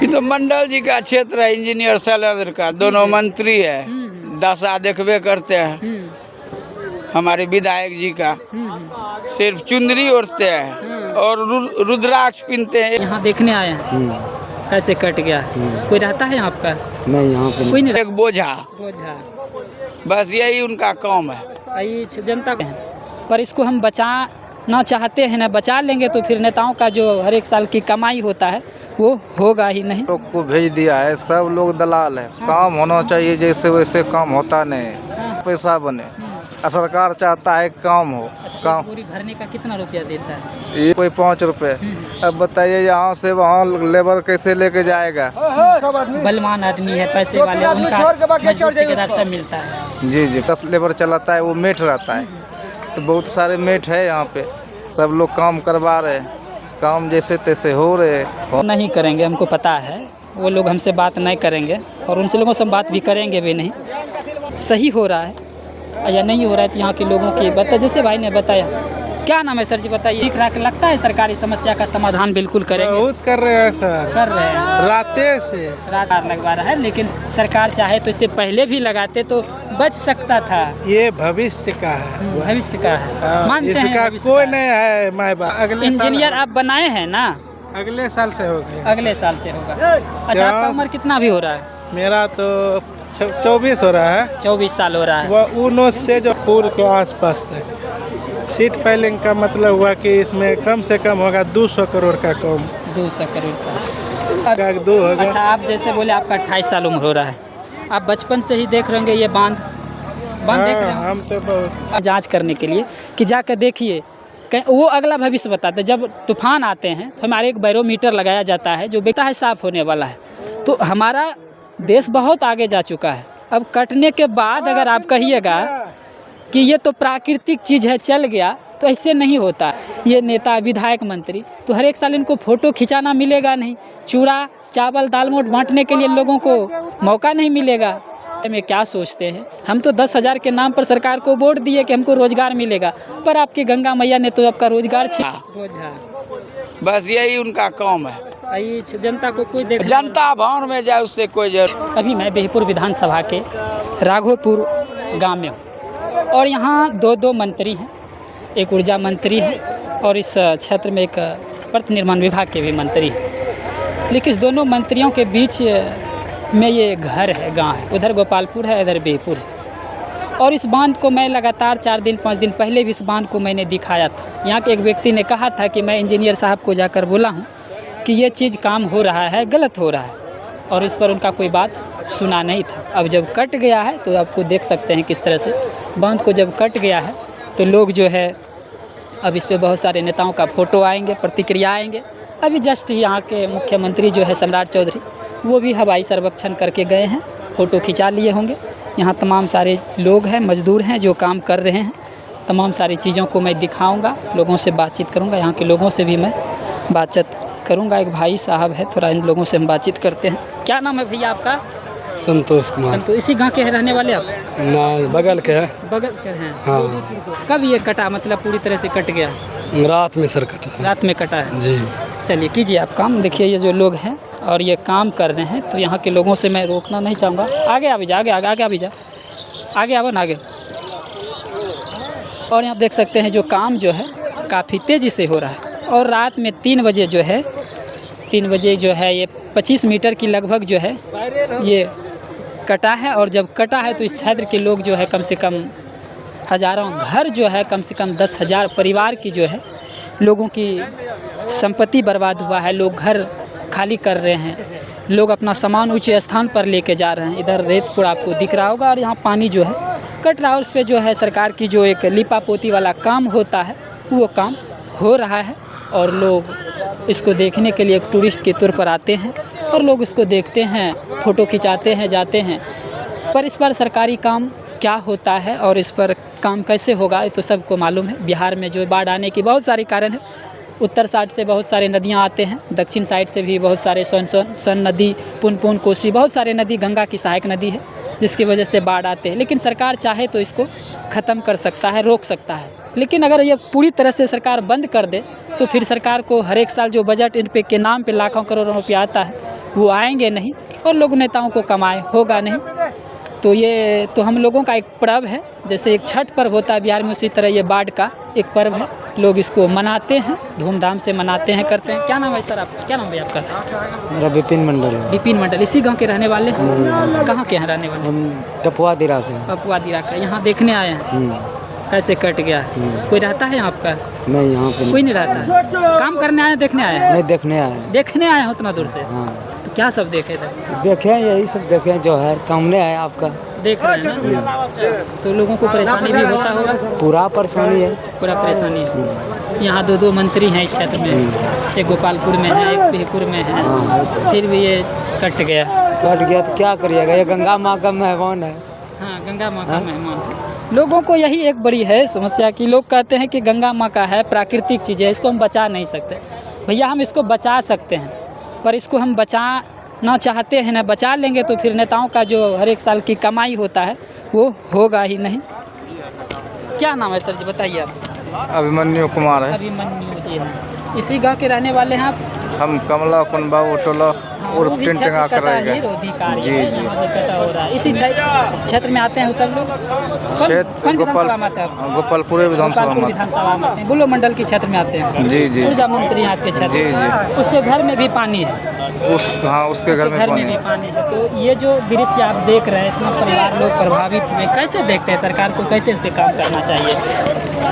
ये तो मंडल जी का क्षेत्र है, इंजीनियर शैलेंद्र का, दोनों मंत्री है, दशा देखबे करते हैं। हमारे विधायक जी का सिर्फ चुंदरी ओढ़ते हैं और रुद्राक्ष पहनते हैं। यहाँ देखने आए हैं कैसे कट गया। कोई रहता है आपका? नहीं, यहाँ पे कोई नहीं। एक बोझा, बस यही उनका काम है। यही जनता का है, पर इसको हम बचाना चाहते हैं ना, बचा लेंगे तो फिर नेताओं का जो हर एक साल की कमाई होता है वो होगा ही नहीं। लोग को भेज दिया है, सब लोग दलाल है। काम होना चाहिए जैसे वैसे काम होता नहीं, पैसा बने। सरकार चाहता है काम हो। काम पूरी भरने का कितना रुपया देता है? ये कोई 5 रुपए। अब बताइए यहाँ से वहाँ लेबर कैसे लेके जाएगा? बलवान आदमी है, पैसे वाले, उनका मजदूर ठेकेदार सब मिलता है। जी 10 लेबर चलाता है, वो मेट रहता है। तो बहुत सारे मेट है यहाँ पे, सब लोग काम करवा रहे हैं, काम जैसे तैसे हो रहे। नहीं करेंगे, हमको पता है वो लोग हमसे बात नहीं करेंगे और उनसे लोगों से हम बात भी करेंगे भी नहीं। सही हो रहा है या नहीं हो रहा है तो यहाँ के लोगों की बता, जैसे भाई ने बताया। क्या नाम है सर जी, बताइए। ठीक रहा लगता है सरकारी समस्या का समाधान बिल्कुल करेंगे? बहुत कर रहे हैं सर, कर रहे हैं, रातें से रात लगवा रहा है, लेकिन सरकार चाहे तो इससे पहले भी लगाते तो बच सकता था। ये भविष्य का है, भविष्य का है, मानते हैं इसका भविष्य कोई का। नहीं है माय बाप। अगले इंजीनियर आप बनाए हैं ना? अगले साल से होगा। अगले साल से होगा। अच्छा, आपका उम्र कितना भी हो रहा है? मेरा तो 24 हो रहा है। 24 साल हो रहा है। वह 19 से जो पुल के आसपास तक सीट फाइलिंग का मतलब हुआ कि इसमें कम से कम होगा 200 करोड़ का काम। 200 करोड़ का दो होगा। अच्छा, आप जैसे बोले आपका 28 साल उम्र हो रहा है, आप बचपन से ही देख रहे होंगे ये बांध देख रहे हैं? हम तो बहुत जांच करने के लिए कि जाकर देखिए, वो अगला भविष्य बताते हैं। जब तूफान आते हैं तो हमारे एक बैरोमीटर लगाया जाता है जो बेटा है साफ होने वाला है। तो हमारा देश बहुत आगे जा चुका है। अब कटने के बाद अगर आप कहिएगा कि ये तो प्राकृतिक चीज़ है, चल गया, तो ऐसे नहीं होता। ये नेता, विधायक, मंत्री तो हर एक साल इनको फ़ोटो खिंचाना मिलेगा नहीं, चूड़ा चावल दाल मोट बांटने के लिए लोगों को मौका नहीं मिलेगा। में क्या सोचते हैं? हम तो 10,000 के नाम पर सरकार को वोट दिए कि हमको रोजगार मिलेगा, पर आपकी गंगा मैया ने तो आपका रोजगार बस यही उनका काम है। जनता को कोई देख, जनता भवन में जाए उससे कोई जरूरत। अभी मैं बिहपुर विधानसभा के राघोपुर गांव में हूँ और यहाँ दो मंत्री हैं, एक ऊर्जा मंत्री है और इस क्षेत्र में एक पथ निर्माण विभाग के भी मंत्री हैं। लेकिन इस दोनों मंत्रियों के बीच में ये घर है, गांव है, उधर गोपालपुर है, इधर बिहपुर है। और इस बांध को मैं लगातार 4 दिन 5 दिन पहले भी इस बांध को मैंने दिखाया था। यहाँ के एक व्यक्ति ने कहा था कि मैं इंजीनियर साहब को जाकर बोला हूँ कि ये चीज़ काम हो रहा है, गलत हो रहा है, और इस पर उनका कोई बात सुना नहीं था। अब जब कट गया है तो आपको देख सकते हैं किस तरह से बांध को जब कट गया है तो लोग जो है, अब इस पर बहुत सारे नेताओं का फ़ोटो आएंगे, प्रतिक्रिया आएंगे। अभी जस्ट यहाँ के मुख्यमंत्री जो है सम्राट चौधरी, वो भी हवाई सर्वेक्षण करके गए हैं, फ़ोटो खिंचा लिए होंगे। यहाँ तमाम सारे लोग हैं, मजदूर हैं जो काम कर रहे हैं। तमाम सारी चीज़ों को मैं दिखाऊंगा, लोगों से बातचीत करूंगा, यहाँ के लोगों से भी मैं बातचीत करूंगा। एक भाई साहब है, थोड़ा इन लोगों से हम बातचीत करते हैं। क्या नाम है भैया आपका? संतोष कुमार। संतोष। इसी गाँव के रहने वाले आप? ना, बगल के है। बगल के हैं। हाँ। कब ये कटा, मतलब पूरी तरह से कट गया? रात में सर कटा है। रात में कटा है जी। चलिए कीजिए आप काम। देखिए ये जो लोग हैं और ये काम कर रहे हैं, तो यहाँ के लोगों से मैं रोकना नहीं चाहूँगा। आगे आ भी जा, आगे आगे आगे आ भी जा, आगे आओ ना आगे। और यहाँ देख सकते हैं जो काम जो है काफ़ी तेज़ी से हो रहा है। और रात में 3 बजे जो है, 3 बजे जो है ये 25 मीटर की लगभग जो है ये कटा है। और जब कटा है तो इस क्षेत्र के लोग जो है कम से कम हज़ारों घर जो है, कम से कम 10,000 परिवार की जो है लोगों की संपत्ति बर्बाद हुआ है। लोग घर खाली कर रहे हैं, लोग अपना सामान ऊंचे स्थान पर लेके जा रहे हैं। इधर रेतपुर आपको दिख रहा होगा और यहाँ पानी जो है कट रहा है। उस पर जो है सरकार की जो एक लिपा पोती वाला काम होता है वो काम हो रहा है। और लोग इसको देखने के लिए एक टूरिस्ट के तौर पर आते हैं और लोग इसको देखते हैं, फ़ोटो खिंचाते हैं, जाते हैं। पर इस पर सरकारी काम क्या होता है और इस पर काम कैसे होगा ये तो सबको मालूम है। बिहार में जो बाढ़ आने की बहुत सारे कारण है। उत्तर साइड से बहुत सारे नदियां आते हैं, दक्षिण साइड से भी बहुत सारे सोन नदी, पुनपुन, कोसी, बहुत सारे नदी, गंगा की सहायक नदी है जिसकी वजह से बाढ़ आते हैं। लेकिन सरकार चाहे तो इसको ख़त्म कर सकता है, रोक सकता है। लेकिन अगर ये पूरी तरह से सरकार बंद कर दे तो फिर सरकार को हर एक साल जो बजट इन पे के नाम पे लाखों करोड़ों रुपया आता है वो आएंगे नहीं और लोग नेताओं को कमाए होगा नहीं। तो ये तो हम लोगों का एक पर्व है, जैसे एक छठ पर्व होता है बिहार में, उसी तरह ये बाढ़ का एक पर्व है। लोग इसको मनाते हैं, धूमधाम से मनाते हैं, करते हैं। क्या नाम है सर आपका? क्या नाम है आपका? मेरा विपिन मंडल है। विपिन मंडल। इसी गांव के रहने वाले हैं? कहाँ के हैं रहने वाले? हम टपुआ दिरा के हैं। पपुआ दिरा का। यहाँ देखने आए हैं कैसे कट गया है? कोई रहता है यहाँ आपका? नहीं, यहाँ पे कोई नहीं रहता है। काम करने आए हैं, देखने आए हैं? नहीं, देखने आए हैं। देखने आए हैं उतना दूर से? हाँ, तो क्या सब देखे थे? देखें यही सब देखें जो है सामने है आपका, देख रहे हैं ना? तो लोगों को परेशानी भी होता होगा? पूरा परेशानी है। पूरा परेशानी है। यहाँ दो मंत्री हैं इस क्षेत्र में, एक गोपालपुर में है, एक बिहपुर में है, फिर भी ये कट गया। कट गया तो क्या करिएगा, ये गंगा माँ का मेहमान है। हाँ, गंगा माँ का मेहमान। लोगों को यही एक बड़ी है समस्या कि लोग कहते हैं कि गंगा माँ का है, प्राकृतिक चीज़ है, इसको हम बचा नहीं सकते। भैया हम इसको बचा सकते हैं, पर इसको हम बचाना चाहते हैं ना, बचा लेंगे तो फिर नेताओं का जो हर एक साल की कमाई होता है वो होगा ही नहीं। क्या नाम है सर जी, बताइए आप? अभिमन्यु कुमार है। अभिमन्यु जी हैं। इसी गांव के रहने वाले हैं आप? हम कमला कुनबा टोला वो उर्फ भी टिंटंगा क्षेत्र कर का रहे ही रोधिकारी जी, है, जी। यहाँ पे कटा हो रहा है। इसी क्षेत्र में आते हैं वो सब लोग? कौन विधानसभा में आते हैं आप? गोपालपुरे विधानसभा गोपालपुर में। विधानसभा में आते हैं, बुलो मंडल के क्षेत्र में आते हैं। जी, जी। ऊर्जा मंत्री हैं आपके क्षेत्र जी, में। उसके घर में भी पानी है? उसके घर उसके में भी पानी है। तो ये जो दृश्य आप देख रहे हैं, इतना परिवार लोग प्रभावित हुए, कैसे देखते हैं? सरकार को कैसे इस पे काम करना चाहिए?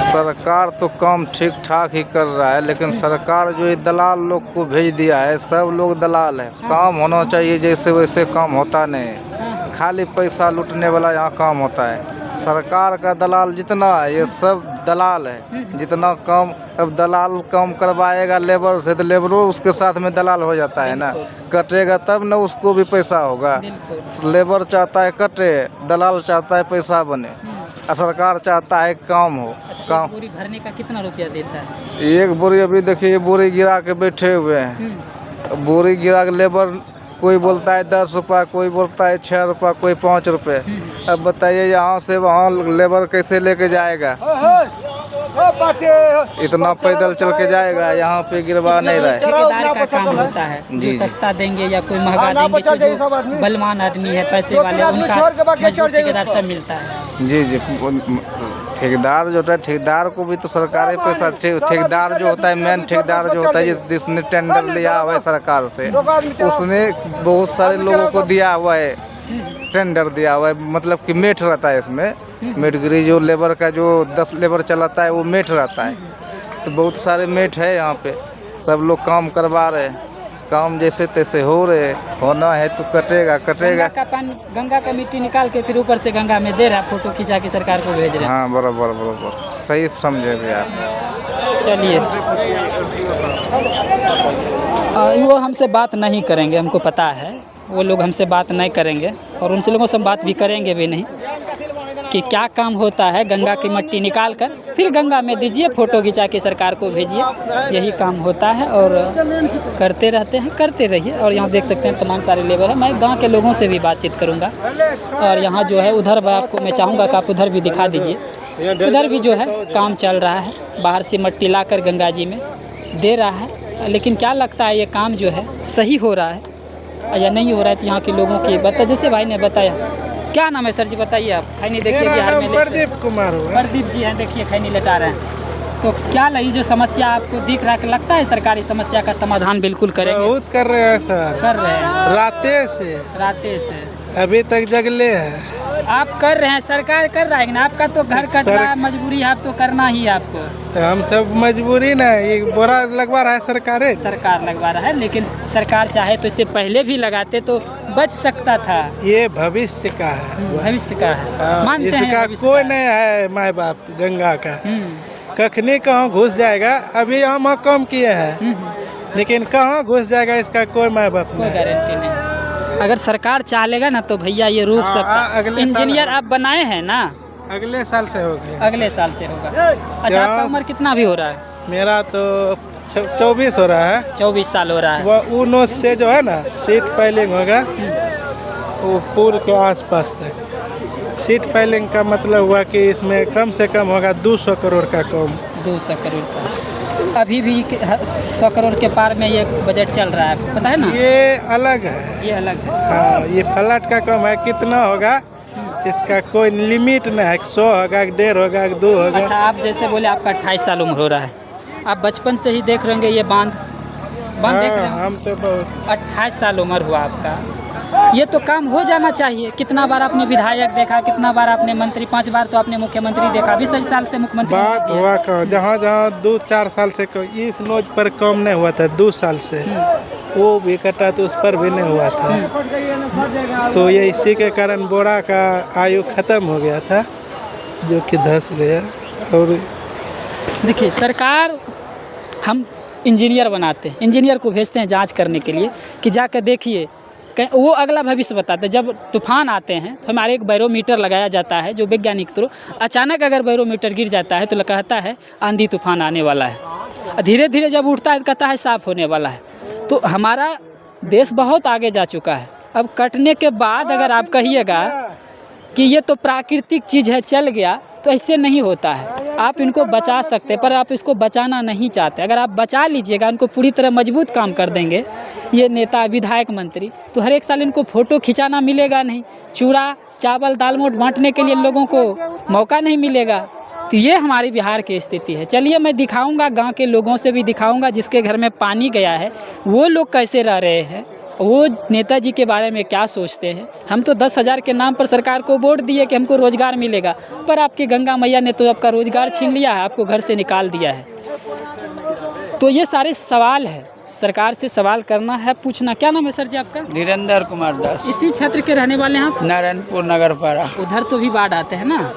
सरकार तो काम ठीक ठाक ही कर रहा है, लेकिन सरकार जो ये दलाल लोग को भेज दिया है, सब लोग दलाल है। काम होना चाहिए जैसे वैसे काम होता नहीं है, खाली पैसा लूटने वाला यहाँ काम होता है। सरकार का दलाल जितना है ये सब दलाल है। जितना काम अब दलाल काम करवाएगा लेबर से, तो लेबरो उसके साथ में दलाल हो जाता है ना, कटेगा तब ना उसको भी पैसा होगा। लेबर चाहता है कटे, दलाल चाहता है पैसा बने, और सरकार चाहता है काम हो। काम बोरी भरने का कितना रुपया देता है? एक बोरी अभी देखिए, ये बोरी गिरा के बैठे हुए हैं। बोरी गिरा के लेबर कोई बोलता है 10 रुपये, कोई बोलता है 6 रुपये, कोई 5 रुपये। अब बताइए यहाँ से वहाँ लेबर कैसे लेके जाएगा? इतना पैदल चल के जाएगा, यहाँ पे गिरवा नहीं रहा है। ठेकेदार का काम होता है, जो जी। सस्ता देंगे या कोई महंगा देंगे, जो बलवान आदमी है, पैसे वाले, उनका मजदूर ठेकेदार सब मिलता है। जी जी। ठेकेदार जो होता है, ठेकेदार को भी तो सरकारी पैसा, ठेकेदार जो होता है, मेन ठेकेदार जो होता है, जिसने टेंडर लिया हुआ है सरकार से, उसने बहुत सारे लोगों को दिया हुआ है, टेंडर दिया हुआ है। मतलब कि मेट रहता है इसमें, मेटगिरी जो लेबर का जो 10 लेबर चलाता है वो मेट रहता है। तो बहुत सारे मेट है यहाँ पे, सब लोग काम करवा रहे हैं, काम जैसे तैसे हो रहे, होना है तो कटेगा। गंगा का पानी, गंगा का मिट्टी निकाल के फिर ऊपर से गंगा में दे रहा है, फोटो खिंचा के सरकार को भेज रहे हैं। हाँ, बराबर सही समझे भैया। चलिए, वो हमसे बात नहीं करेंगे, हमको पता है वो लोग हमसे बात नहीं करेंगे, और उनसे लोगों से हम बात भी करेंगे भी नहीं कि क्या काम होता है। गंगा की मिट्टी निकाल कर फिर गंगा में दीजिए, फ़ोटो खिंचा के सरकार को भेजिए, यही काम होता है और करते रहते हैं, करते रहिए। और यहाँ देख सकते हैं तमाम सारे लेबर हैं। मैं गांव के लोगों से भी बातचीत करूँगा, और यहाँ जो है उधर आपको मैं चाहूँगा कि आप उधर भी दिखा दीजिए। उधर भी जो है काम चल रहा है, बाहर से मिट्टी लाकर गंगा जी में दे रहा है। लेकिन क्या लगता है ये काम जो है सही हो रहा है या नहीं हो रहा है? तो यहाँ के लोगों की बता, जैसे भाई ने बताया। क्या नाम है सर जी, बताइए आप? खैनी देखिए बिहार में प्रदीप कुमार हुआ। प्रदीप जी हैं, देखिए खैनी लेटा रहे हैं। तो क्या लगी जो समस्या आपको दिख रहा है, लगता है सरकारी समस्या का समाधान बिल्कुल करेंगे? बहुत कर रहे हैं सर, कर रहे हैं राते से अभी तक जगले है। आप कर रहे हैं, सरकार कर रहा है ना, आपका तो घर कट रहा है, मजबूरी है, आप तो करना ही है आपको। तो हम सब मजबूरी ना, ये बोरा लगवा रहा है सरकार लगवा रहा है, लेकिन सरकार चाहे तो इससे पहले भी लगाते तो बच सकता था। ये भविष्य का है, भविष्य का है, मानते हैं इसका भविष्य कोई का। नहीं है माँ बाप गंगा का। कखनी कहाँ घुस जाएगा, अभी हम कम किए हैं, लेकिन कहाँ घुस जाएगा इसका कोई माँ बाप कोई गारंटी नहीं। अगर सरकार चाहेगा ना तो भैया ये रोक सकता है। इंजीनियर आप बनाए हैं ना? अगले साल से होगा। अगले साल से होगा। अच्छा, आपका उम्र कितना भी हो रहा है? मेरा तो 24 हो रहा है। 24 साल हो रहा है। वो उनोस से जो है ना सीट पाइलिंग होगा, वो पुल के आसपास तक। सीट पाइलिंग का मतलब हुआ कि इसमें कम से कम होगा 200 करोड़ का काम। 200 करोड़ का। अभी भी 100 करोड़ के पार में ये बजट चल रहा है, पता है ना? ये अलग है। ये अलग है। हाँ, ये फ्लड का कम है, कितना होगा इसका कोई लिमिट नहीं है। 100 होगा, 1.5 होगा, 2 होगा। अच्छा, आप जैसे बोले आपका 28 साल उम्र हो रहा है, आप बचपन से ही देख रहे होंगे ये बांध देख रहे हाँ, हो? हम तो बहुत 28 साल उम्र हुआ आपका, ये तो काम हो जाना चाहिए। कितना बार आपने विधायक देखा, कितना बार आपने मंत्री, 5 बार तो आपने मुख्यमंत्री देखा, 20 साल से मुख्यमंत्री बात हैं। हुआ कहाँ, जहाँ जहाँ 2-4 साल से इस नोच पर कम नहीं हुआ था, 2 साल से वो भी कटा तो उस पर भी नहीं हुआ था। तो ये इसी के कारण बोरा का आयु खत्म हो गया था, जो कि धंस गया। और देखिए, सरकार, हम इंजीनियर बनाते हैं, इंजीनियर को भेजते हैं जांच करने के लिए कि जाकर देखिए, वो अगला भविष्य बताते हैं। जब तूफान आते हैं तो हमारे एक बैरोमीटर लगाया जाता है, जो वैज्ञानिक थ्रू, अचानक अगर बैरोमीटर गिर जाता है तो कहता है आंधी तूफान आने वाला है। धीरे धीरे जब उठता है तो कहता है साफ़ होने वाला है। तो हमारा देश बहुत आगे जा चुका है। अब कटने के बाद अगर आप कहिएगा कि ये तो प्राकृतिक चीज़ है, चल गया, तो ऐसे नहीं होता है। आप इनको बचा सकते, पर आप इसको बचाना नहीं चाहते। अगर आप बचा लीजिएगा, इनको पूरी तरह मजबूत काम कर देंगे ये नेता, विधायक, मंत्री, तो हर एक साल इनको फ़ोटो खिंचाना मिलेगा नहीं, चूड़ा चावल दाल मोट बांटने के लिए लोगों को मौका नहीं मिलेगा। तो ये हमारी बिहार की स्थिति है। चलिए, मैं दिखाऊंगा, गांव के लोगों से भी दिखाऊंगा जिसके घर में पानी गया है, वो लोग कैसे रह रहे हैं, वो नेताजी के बारे में क्या सोचते हैं। हम तो 10,000 के नाम पर सरकार को वोट दिए कि हमको रोज़गार मिलेगा, पर आपकी गंगा मैया ने तो आपका रोज़गार छीन लिया है, आपको घर से निकाल दिया है। तो ये सारे सवाल है, सरकार से सवाल करना है, पूछना। क्या नाम है सर जी आपका? धीरेन्द्र कुमार दास, इसी क्षेत्र के रहने वाले हैं आप? नारायणपुर नगर पारा। उधर तो भी बाढ़ आते हैं ना?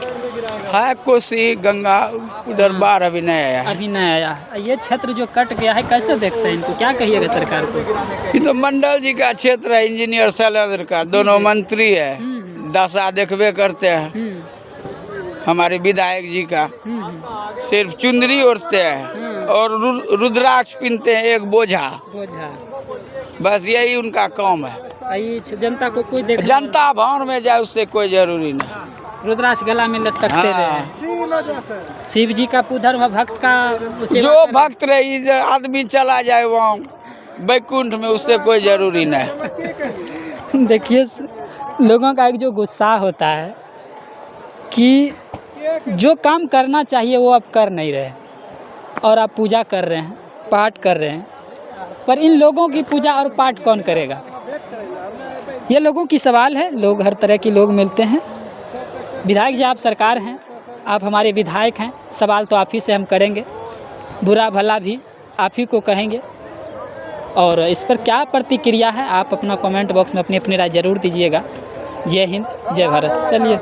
है कोसी गंगा, उधर बाढ़ अभी नहीं आया है। अभी नहीं आया। ये क्षेत्र जो कट गया है, कैसे देखते हैं इनको, क्या कहिएगा सरकार को? ये तो मंडल जी का क्षेत्र है, इंजीनियर शैलेंद्र का, दोनों मंत्री है, दशा देखबे करते हैं। हमारे विधायक जी का सिर्फ चुंदरी ओढ़ते हैं और रुद्राक्ष पहनते हैं, एक बोझा, बस यही उनका काम है। जनता को कोई देख, जनता भाड़ में जाए उससे कोई जरूरी नहीं। रुद्राक्ष गला में लटकते रहे। शिव जी का पुधर भक्त का जो भक्त रही आदमी चला जाए वहाँ बैकुंठ में, उससे कोई जरूरी नहीं। देखिए, लोगों का एक जो गुस्सा होता है कि जो काम करना चाहिए वो आप कर नहीं रहे, और आप पूजा कर रहे हैं, पाठ कर रहे हैं, पर इन लोगों की पूजा और पाठ कौन करेगा? ये लोगों की सवाल है। लोग, हर तरह के लोग मिलते हैं। विधायक जी, आप सरकार हैं, आप हमारे विधायक हैं, सवाल तो आप ही से हम करेंगे, बुरा भला भी आप ही को कहेंगे। और इस पर क्या प्रतिक्रिया है, आप अपना कमेंट बॉक्स में अपनी अपनी राय ज़रूर दीजिएगा। जय हिंद, जय भारत। चलिए।